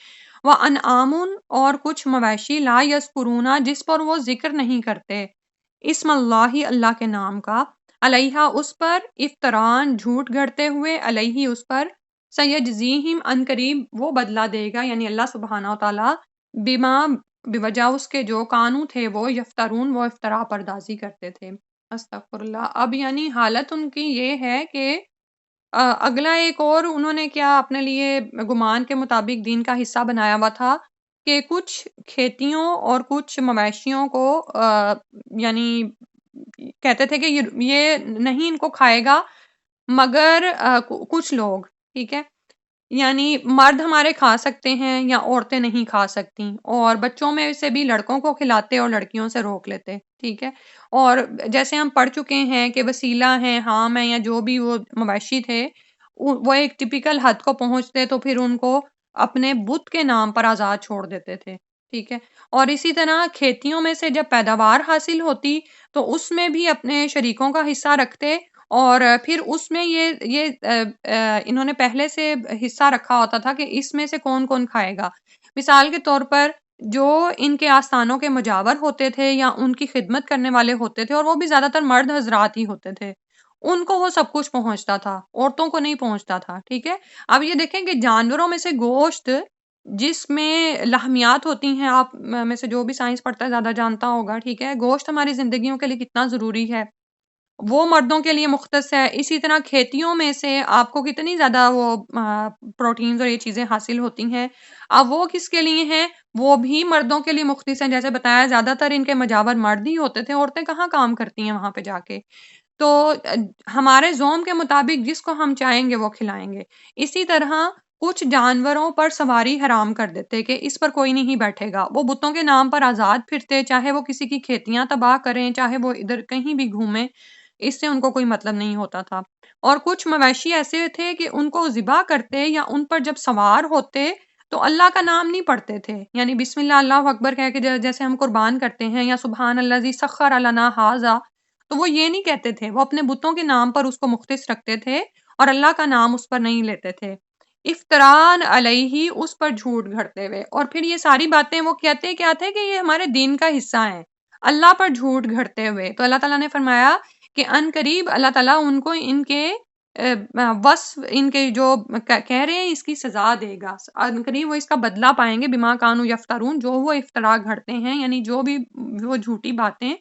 وانعام اور کچھ مویشی لا یذکرون جس پر وہ ذکر نہیں کرتے، اسم اللہ اللہ کے نام کا، علیہا اس پر، افطران جھوٹ گھڑتے ہوئے، علیہ اس پر، سیجزیہم ان قریب وہ بدلہ دے گا، یعنی اللہ سبحانہ و تعالی، بما بوجہ اس کے جو کانو تھے وہ یفترون وہ افطرا پردازی کرتے تھے، استغفر اللہ۔ اب یعنی حالت ان کی یہ ہے کہ اگلا ایک اور انہوں نے کیا اپنے لیے گمان کے مطابق دین کا حصہ بنایا ہوا تھا کہ کچھ کھیتیوں اور کچھ مویشیوں کو یعنی کہتے تھے کہ یہ نہیں ان کو کھائے گا مگر کچھ لوگ، ٹھیک ہے، یعنی مرد ہمارے کھا سکتے ہیں یا عورتیں نہیں کھا سکتی، اور بچوں میں سے بھی لڑکوں کو کھلاتے اور لڑکیوں سے روک لیتے، ٹھیک ہے، اور جیسے ہم پڑھ چکے ہیں کہ وسیلہ ہیں، حام ہیں، یا جو بھی وہ مویشی تھے وہ ایک ٹپیکل حد کو پہنچتے تو پھر ان کو اپنے بت کے نام پر آزاد چھوڑ دیتے تھے، ٹھیک ہے، اور اسی طرح کھیتیوں میں سے جب پیداوار حاصل ہوتی تو اس میں بھی اپنے شریکوں کا حصہ رکھتے، اور پھر اس میں یہ انہوں نے پہلے سے حصہ رکھا ہوتا تھا کہ اس میں سے کون کون کھائے گا، مثال کے طور پر جو ان کے آستانوں کے مجاور ہوتے تھے یا ان کی خدمت کرنے والے ہوتے تھے، اور وہ بھی زیادہ تر مرد حضرات ہی ہوتے تھے، ان کو وہ سب کچھ پہنچتا تھا، عورتوں کو نہیں پہنچتا تھا، ٹھیک ہے؟ اب یہ دیکھیں کہ جانوروں میں سے گوشت جس میں لحمیات ہوتی ہیں، آپ میں سے جو بھی سائنس پڑھتا ہے زیادہ جانتا ہوگا، ٹھیک ہے؟ گوشت ہماری زندگیوں کے لیے کتنا ضروری ہے، وہ مردوں کے لیے مختص ہے۔ اسی طرح کھیتیوں میں سے آپ کو کتنی زیادہ وہ پروٹینز اور یہ چیزیں حاصل ہوتی ہیں، اب وہ کس کے لیے ہیں؟ وہ بھی مردوں کے لیے مختص ہیں۔ جیسے بتایا زیادہ تر ان کے مجاور مرد ہی ہوتے تھے، عورتیں کہاں کام کرتی ہیں وہاں پہ جا کے۔ تو ہمارے ذوم کے مطابق جس کو ہم چاہیں گے وہ کھلائیں گے۔ اسی طرح کچھ جانوروں پر سواری حرام کر دیتے کہ اس پر کوئی نہیں بیٹھے گا، وہ بتوں کے نام پر آزاد پھرتے، چاہے وہ کسی کی کھیتیاں تباہ کریں، چاہے وہ ادھر کہیں بھی گھومیں، اس سے ان کو کوئی مطلب نہیں ہوتا تھا۔ اور کچھ مویشی ایسے تھے کہ ان کو ذبح کرتے یا ان پر جب سوار ہوتے تو اللہ کا نام نہیں پڑھتے تھے، یعنی بسم اللہ اللہ اکبر کہہ کے جیسے ہم قربان کرتے ہیں، یا سبحان الذی سخر لنا ھذا، تو وہ یہ نہیں کہتے تھے، وہ اپنے بتوں کے نام پر اس کو مختص رکھتے تھے اور اللہ کا نام اس پر نہیں لیتے تھے، افتران علیہ، اس پر جھوٹ گھڑتے ہوئے۔ اور پھر یہ ساری باتیں وہ کہتے کیا تھے کہ یہ ہمارے دین کا حصہ ہیں، اللہ پر جھوٹ گھڑتے ہوئے۔ تو اللہ تعالیٰ نے فرمایا کہ ان قریب اللہ تعالیٰ ان کو ان کے وصف، ان کے جو کہہ رہے ہیں اس کی سزا دے گا، ان قریب وہ اس کا بدلہ پائیں گے، بما کانوا یفترون، جو وہ افترا گھڑتے ہیں، یعنی جو بھی وہ جھوٹی باتیں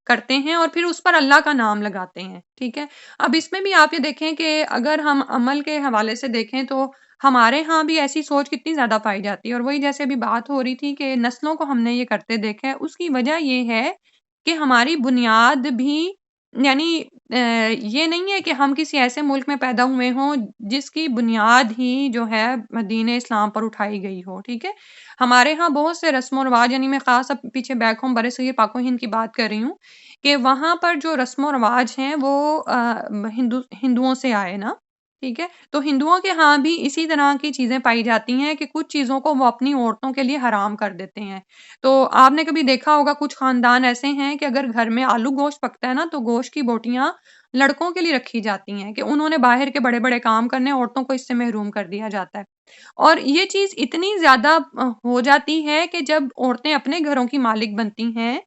کرتے ہیں اور پھر اس پر اللہ کا نام لگاتے ہیں، ٹھیک ہے؟ اب اس میں بھی آپ یہ دیکھیں کہ اگر ہم عمل کے حوالے سے دیکھیں تو ہمارے ہاں بھی ایسی سوچ کتنی زیادہ پائی جاتی ہے، اور وہی جیسے بھی بات ہو رہی تھی کہ نسلوں کو ہم نے یہ کرتے دیکھا ہے، اس کی وجہ یہ ہے کہ ہماری بنیاد بھی، یعنی یہ نہیں ہے کہ ہم کسی ایسے ملک میں پیدا ہوئے ہوں جس کی بنیاد ہی جو ہے دین اسلام پر اٹھائی گئی ہو، ٹھیک ہے؟ ہمارے ہاں بہت سے رسم و رواج، یعنی میں خاص اب پیچھے بیک ہوم برے صغیر پاک و ہند کی بات کر رہی ہوں، کہ وہاں پر جو رسم و رواج ہیں وہ ہندوؤں سے آئے نا، ٹھیک ہے؟ تو ہندوؤں کے ہاں بھی اسی طرح کی چیزیں پائی جاتی ہیں کہ کچھ چیزوں کو وہ اپنی عورتوں کے لیے حرام کر دیتے ہیں۔ تو آپ نے کبھی دیکھا ہوگا کچھ خاندان ایسے ہیں کہ اگر گھر میں آلو گوشت پکتا ہے نا تو گوشت کی بوٹیاں لڑکوں کے لیے رکھی جاتی ہیں کہ انہوں نے باہر کے بڑے بڑے کام کرنے، عورتوں کو اس سے محروم کر دیا جاتا ہے۔ اور یہ چیز اتنی زیادہ ہو جاتی ہے کہ جب عورتیں اپنے گھروں کی مالک بنتی ہیں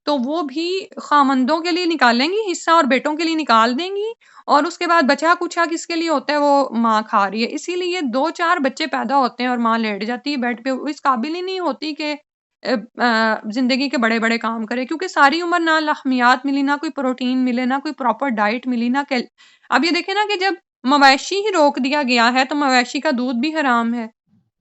تو وہ بھی خامندوں کے لیے نکالیں گی حصہ اور بیٹوں کے لیے نکال دیں گی، اور اس کے بعد بچا کچھا کس کے لیے ہوتا ہے؟ وہ ماں کھا رہی ہے۔ اسی لیے 2-4 بچے پیدا ہوتے ہیں اور ماں لیٹ جاتی ہے بیڈ پہ، وہ اس قابل ہی نہیں ہوتی کہ زندگی کے بڑے بڑے کام کرے، کیونکہ ساری عمر نہ لحمیات ملی، نہ کوئی پروٹین ملے، نہ کوئی پراپر ڈائٹ ملی، نہ اب یہ دیکھیں نا کہ جب مویشی ہی روک دیا گیا ہے تو مویشی کا دودھ بھی حرام ہے۔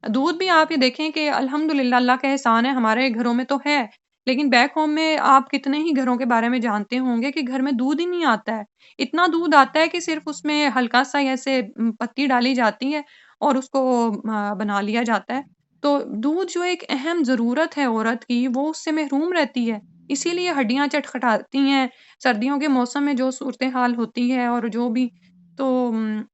دودھ بھی آپ یہ دیکھیں کہ الحمدللہ اللہ کا احسان ہے، ہمارے گھروں میں تو ہے، لیکن بیک ہوم میں آپ کتنے ہی گھروں کے بارے میں جانتے ہوں گے کہ گھر میں دودھ ہی نہیں آتا ہے۔ اتنا دودھ آتا ہے کہ صرف اس میں ہلکا سا ایسے پتی ڈالی جاتی ہے اور اس کو بنا لیا جاتا ہے۔ تو دودھ جو ایک اہم ضرورت ہے عورت کی، وہ اس سے محروم رہتی ہے، اسی لیے ہڈیاں چٹکھٹاتی ہیں، سردیوں کے موسم میں جو صورتحال ہوتی ہے اور جو بھی، تو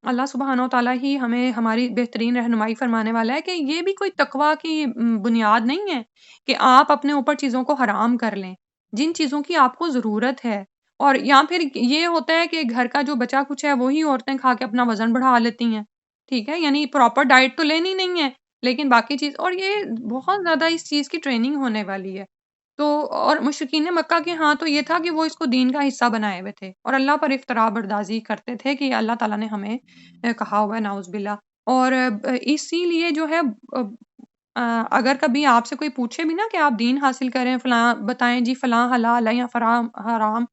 اللہ سبحانہ و تعالیٰ ہی ہمیں ہماری بہترین رہنمائی فرمانے والا ہے کہ یہ بھی کوئی تقویٰ کی بنیاد نہیں ہے کہ آپ اپنے اوپر چیزوں کو حرام کر لیں جن چیزوں کی آپ کو ضرورت ہے۔ اور یا پھر یہ ہوتا ہے کہ گھر کا جو بچا کچھ ہے وہی عورتیں کھا کے اپنا وزن بڑھا لیتی ہیں، ٹھیک ہے؟ یعنی پراپر ڈائٹ تو لینی نہیں ہے لیکن باقی چیز، اور یہ بہت زیادہ اس چیز کی ٹریننگ ہونے والی ہے۔ تو اور مشرکین مکہ کے ہاں تو یہ تھا کہ وہ اس کو دین کا حصہ بنائے ہوئے تھے اور اللہ پر افتراء بردازی کرتے تھے کہ اللہ تعالیٰ نے ہمیں کہا ہوا ہے نعوذ باللہ۔ اور اسی لیے جو ہے اگر کبھی آپ سے کوئی پوچھے بھی نا کہ آپ دین حاصل کریں، فلاں بتائیں جی، فلاں حلال ہے یا فلاں حرام،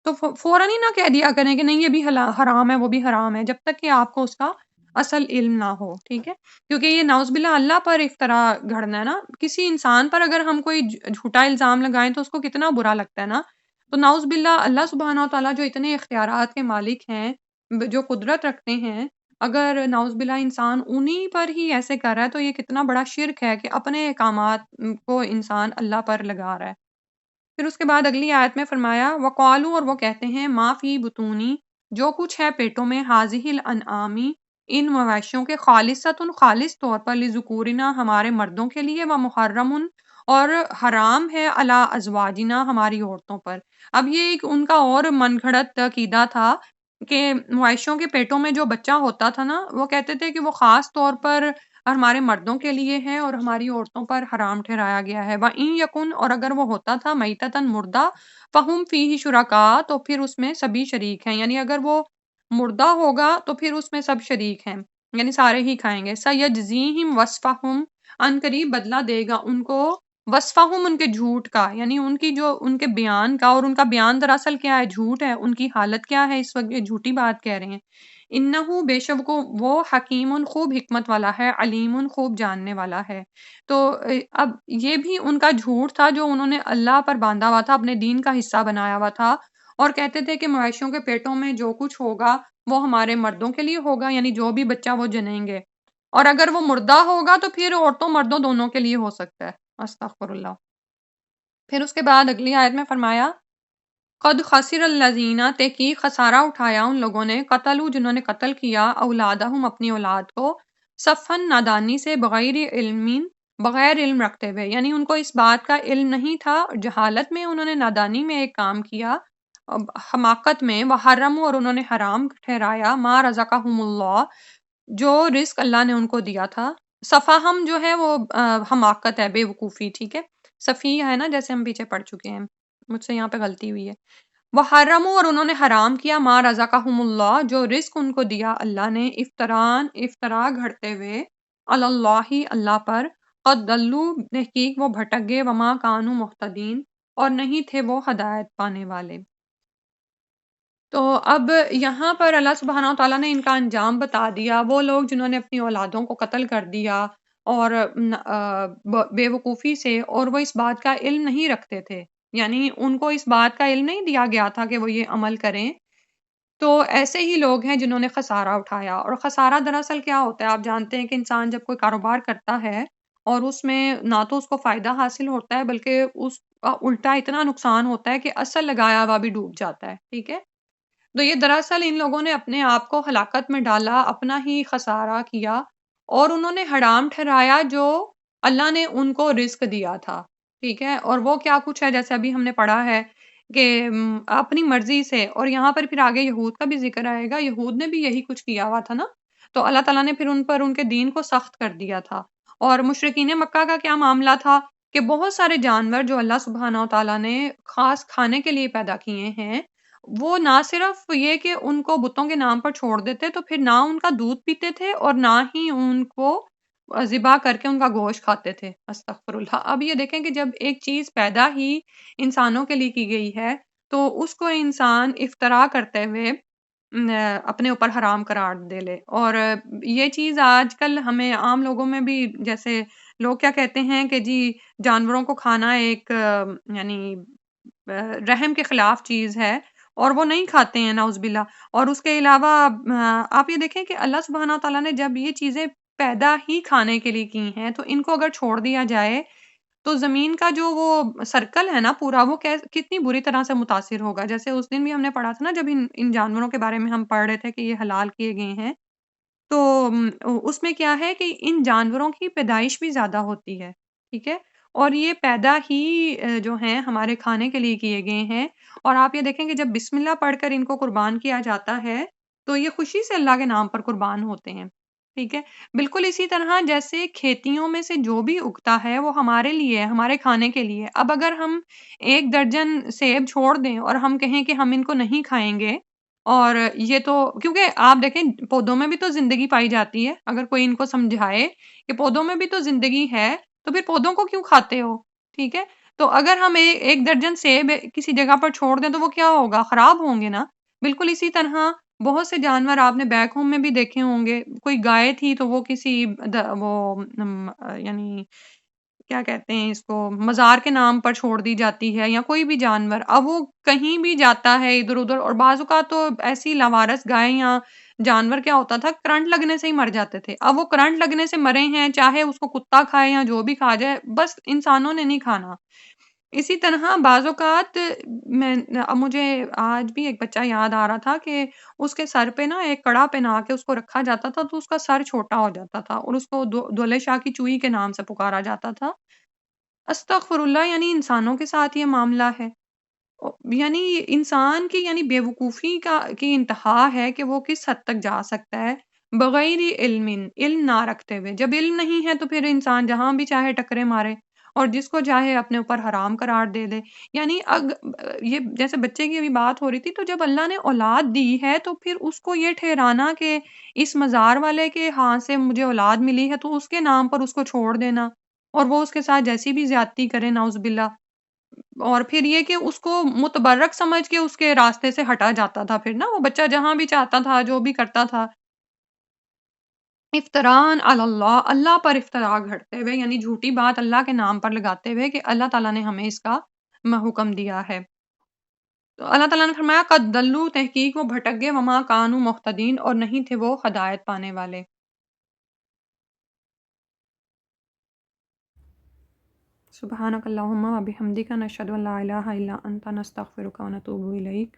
تو فوراً ہی نہ کہہ دیا کریں کہ نہیں یہ بھی حرام ہے وہ بھی حرام ہے، جب تک کہ آپ کو اس کا اصل علم نہ ہو، ٹھیک ہے؟ کیونکہ یہ نعوذ باللہ اللہ پر افطرا گھڑنا ہے نا، کسی انسان پر اگر ہم کوئی جھوٹا الزام لگائیں تو اس کو کتنا برا لگتا ہے نا۔ تو نعوذ باللہ اللہ سبحانہ و تعالیٰ جو اتنے اختیارات کے مالک ہیں، جو قدرت رکھتے ہیں، اگر نعوذ باللہ انسان انہی پر ہی ایسے کر رہا ہے تو یہ کتنا بڑا شرک ہے کہ اپنے احکامات کو انسان اللہ پر لگا رہا ہے۔ پھر اس کے بعد اگلی آیت میں فرمایا وقالو، اور وہ کہتے ہیں ما فی بطونی، جو کچھ ہے پیٹوں میں، حاذہ الانعامی، ان مویشیوں کے، خالصۃ، خالص طور پر، لذکورنا، ہمارے مردوں کے لیے، و محرم، اور حرام ہے، علی ازواجنا، ہماری عورتوں پر۔ اب یہ ایک ان کا اور من گھڑت عقیدہ تھا کہ مویشیوں کے پیٹوں میں جو بچہ ہوتا تھا نا، وہ کہتے تھے کہ وہ خاص طور پر ہمارے مردوں کے لیے ہے اور ہماری عورتوں پر حرام ٹھہرایا گیا ہے۔ وَإِن یکن، اور اگر وہ ہوتا تھا، میتتن، مردہ، فہم فیہ شرکاء، تو پھر اس میں سبھی شریک ہیں، یعنی اگر وہ مردہ ہوگا تو پھر اس میں سب شریک ہیں، یعنی سارے ہی کھائیں گے۔ سَيَجْزِيهِمْ وَصْفَهُمْ، ان قریب بدلہ دے گا ان کو، وصفہم ان کے جھوٹ کا، یعنی ان کی جو ان کے بیان کا، اور ان کا بیان دراصل کیا ہے؟ جھوٹ ہے۔ ان کی حالت کیا ہے اس وقت؟ یہ جھوٹی بات کہہ رہے ہیں۔ انہو بے شک وہ حکیم خوب حکمت والا ہے، علیم خوب جاننے والا ہے۔ تو اب یہ بھی ان کا جھوٹ تھا جو انہوں نے اللہ پر باندھا ہوا تھا، اپنے دین کا حصہ بنایا ہوا تھا، اور کہتے تھے کہ مویشیوں کے پیٹوں میں جو کچھ ہوگا وہ ہمارے مردوں کے لیے ہوگا، یعنی جو بھی بچہ وہ جنیں گے، اور اگر وہ مردہ ہوگا تو پھر عورتوں مردوں دونوں کے لیے ہو سکتا ہے۔ استغفر اللہ۔ پھر اس کے بعد اگلی آیت میں فرمایا قد خسر الذین، تحقیق خسارہ اٹھایا ان لوگوں نے، قتلوا جنہوں نے قتل کیا، اولادہم اپنی اولاد کو، صفن نادانی سے، بغیر علم، بغیر علم رکھتے ہوئے، یعنی ان کو اس بات کا علم نہیں تھا، جہالت میں انہوں نے نادانی میں ایک کام کیا، حماقت میں، وحرموا اور انہوں نے حرام ٹھہرایا، ما رزقہم اللہ جو رزق اللہ نے ان کو دیا تھا۔ سفاہم جو ہے وہ حماقت ہے، بے وقوفی، ٹھیک ہے۔ سفیہ ہے نا، جیسے ہم پیچھے پڑھ چکے ہیں، مجھ سے یہاں پہ غلطی ہوئی ہے۔ وحرموا اور انہوں نے حرام کیا، ما رزقہم اللہ جو رزق ان کو دیا اللہ نے، افطرا گھڑتے ہوئے، علی اللہ اللہ پر، قد دلوا تحقیق وہ بھٹک گئے، وما کانوا مہتدین اور نہیں تھے وہ ہدایت پانے والے۔ تو اب یہاں پر اللہ سبحانہ و تعالیٰ نے ان کا انجام بتا دیا۔ وہ لوگ جنہوں نے اپنی اولادوں کو قتل کر دیا اور بے وقوفی سے، اور وہ اس بات کا علم نہیں رکھتے تھے، یعنی ان کو اس بات کا علم نہیں دیا گیا تھا کہ وہ یہ عمل کریں، تو ایسے ہی لوگ ہیں جنہوں نے خسارہ اٹھایا۔ اور خسارہ دراصل کیا ہوتا ہے؟ آپ جانتے ہیں کہ انسان جب کوئی کاروبار کرتا ہے اور اس میں نہ تو اس کو فائدہ حاصل ہوتا ہے، بلکہ اس کا الٹا اتنا نقصان ہوتا ہے کہ اصل لگایا ہوا بھی ڈوب جاتا ہے، ٹھیک ہے؟ تو یہ دراصل ان لوگوں نے اپنے آپ کو ہلاکت میں ڈالا، اپنا ہی خسارہ کیا، اور انہوں نے حرام ٹھہرایا جو اللہ نے ان کو رزق دیا تھا، ٹھیک ہے؟ اور وہ کیا کچھ ہے، جیسے ابھی ہم نے پڑھا ہے کہ اپنی مرضی سے، اور یہاں پر پھر آگے یہود کا بھی ذکر آئے گا، یہود نے بھی یہی کچھ کیا ہوا تھا نا، تو اللہ تعالیٰ نے پھر ان پر ان کے دین کو سخت کر دیا تھا۔ اور مشرکین مکہ کا کیا معاملہ تھا کہ بہت سارے جانور جو اللہ سبحانہ و تعالیٰ نے خاص کھانے کے لیے پیدا کیے ہیں، وہ نہ صرف یہ کہ ان کو بتوں کے نام پر چھوڑ دیتے، تو پھر نہ ان کا دودھ پیتے تھے اور نہ ہی ان کو ذبح کر کے ان کا گوشت کھاتے تھے۔ استغفر اللہ۔ اب یہ دیکھیں کہ جب ایک چیز پیدا ہی انسانوں کے لیے کی گئی ہے تو اس کو انسان افترا کرتے ہوئے اپنے اوپر حرام قرار دے لے۔ اور یہ چیز آج کل ہمیں عام لوگوں میں بھی، جیسے لوگ کیا کہتے ہیں کہ جی جانوروں کو کھانا ایک یعنی رحم کے خلاف چیز ہے، اور وہ نہیں کھاتے ہیں نعوذ باللہ۔ اور اس کے علاوہ آپ یہ دیکھیں کہ اللہ سبحانہ تعالیٰ نے جب یہ چیزیں پیدا ہی کھانے کے لیے کی ہیں، تو ان کو اگر چھوڑ دیا جائے تو زمین کا جو وہ سرکل ہے نا پورا، وہ کتنی بری طرح سے متاثر ہوگا۔ جیسے اس دن بھی ہم نے پڑھا تھا نا، جب ان جانوروں کے بارے میں ہم پڑھ رہے تھے کہ یہ حلال کیے گئے ہیں، تو اس میں کیا ہے کہ ان جانوروں کی پیدائش بھی زیادہ ہوتی ہے، ٹھیک ہے؟ اور یہ پیدا ہی جو ہیں ہمارے کھانے کے لیے کیے گئے ہیں، اور آپ یہ دیکھیں کہ جب بسم اللہ پڑھ کر ان کو قربان کیا جاتا ہے تو یہ خوشی سے اللہ کے نام پر قربان ہوتے ہیں، ٹھیک ہے؟ بالکل اسی طرح جیسے کھیتیوں میں سے جو بھی اگتا ہے وہ ہمارے لیے ہے، ہمارے کھانے کے لیے۔ اب اگر ہم 1 درجن سیب چھوڑ دیں اور ہم کہیں کہ ہم ان کو نہیں کھائیں گے، اور یہ تو کیونکہ آپ دیکھیں پودوں میں بھی تو زندگی پائی جاتی ہے، اگر کوئی ان کو سمجھائے کہ پودوں میں بھی تو زندگی ہے تو پھر پودوں کو کیوں کھاتے ہو، ٹھیک ہے؟ تو اگر ہم 1 درجن سیب کسی جگہ پر چھوڑ دیں تو وہ کیا ہوگا؟ خراب ہوں گے نا۔ بالکل اسی طرح بہت سے جانور آپ نے بیک ہوم میں بھی دیکھے ہوں گے، کوئی گائے تھی تو وہ کسی یعنی کیا کہتے ہیں اس کو، مزار کے نام پر چھوڑ دی جاتی ہے، یا کوئی بھی جانور اب وہ کہیں بھی جاتا ہے ادھر ادھر، اور بعض اوقات تو ایسی لاوارث گائے یا جانور کیا ہوتا تھا، کرنٹ لگنے سے ہی مر جاتے تھے۔ اب وہ کرنٹ لگنے سے مرے ہیں، چاہے اس کو کتا کھائے یا جو بھی کھا جائے، بس انسانوں نے نہیں کھانا۔ اسی طرح بعض اوقات اب مجھے آج بھی ایک بچہ یاد آ رہا تھا کہ اس کے سر پہ نا ایک کڑا پہنا کے اس کو رکھا جاتا تھا، تو اس کا سر چھوٹا ہو جاتا تھا، اور اس کو دولے شاہ کی چوئی کے نام سے پکارا جاتا تھا۔ استغفر اللہ، یعنی انسانوں کے ساتھ یہ معاملہ ہے۔ یعنی انسان کی یعنی بے وقوفی کی انتہا ہے کہ وہ کس حد تک جا سکتا ہے بغیر علم نہ رکھتے ہوئے۔ جب علم نہیں ہے تو پھر انسان جہاں بھی چاہے ٹکرے مارے، اور جس کو چاہے اپنے اوپر حرام قرار دے دے۔ یعنی یہ جیسے بچے کی ابھی بات ہو رہی تھی، تو جب اللہ نے اولاد دی ہے تو پھر اس کو یہ ٹھہرانا کہ اس مزار والے کے ہاں سے مجھے اولاد ملی ہے تو اس کے نام پر اس کو چھوڑ دینا، اور وہ اس کے ساتھ جیسی بھی زیادتی کرے نعوذ باللہ، اور پھر یہ کہ اس کو متبرک سمجھ کے اس کے راستے سے ہٹا جاتا تھا، پھر نا وہ بچہ جہاں بھی چاہتا تھا جو بھی کرتا تھا، افتران علی اللہ، اللہ پر افترا گھڑتے ہوئے، یعنی جھوٹی بات اللہ کے نام پر لگاتے ہوئے کہ اللہ تعالیٰ نے ہمیں اس کا حکم دیا ہے۔ تو اللہ تعالیٰ نے فرمایا قد دلو، تحقیق وہ بھٹک گئے، وما کانوا مہتدین، اور نہیں تھے وہ ہدایت پانے والے۔ سبحانک اللہم و بحمدک، نشہد ان لا الہ الا انت، نستغفرک و نتوب الیک۔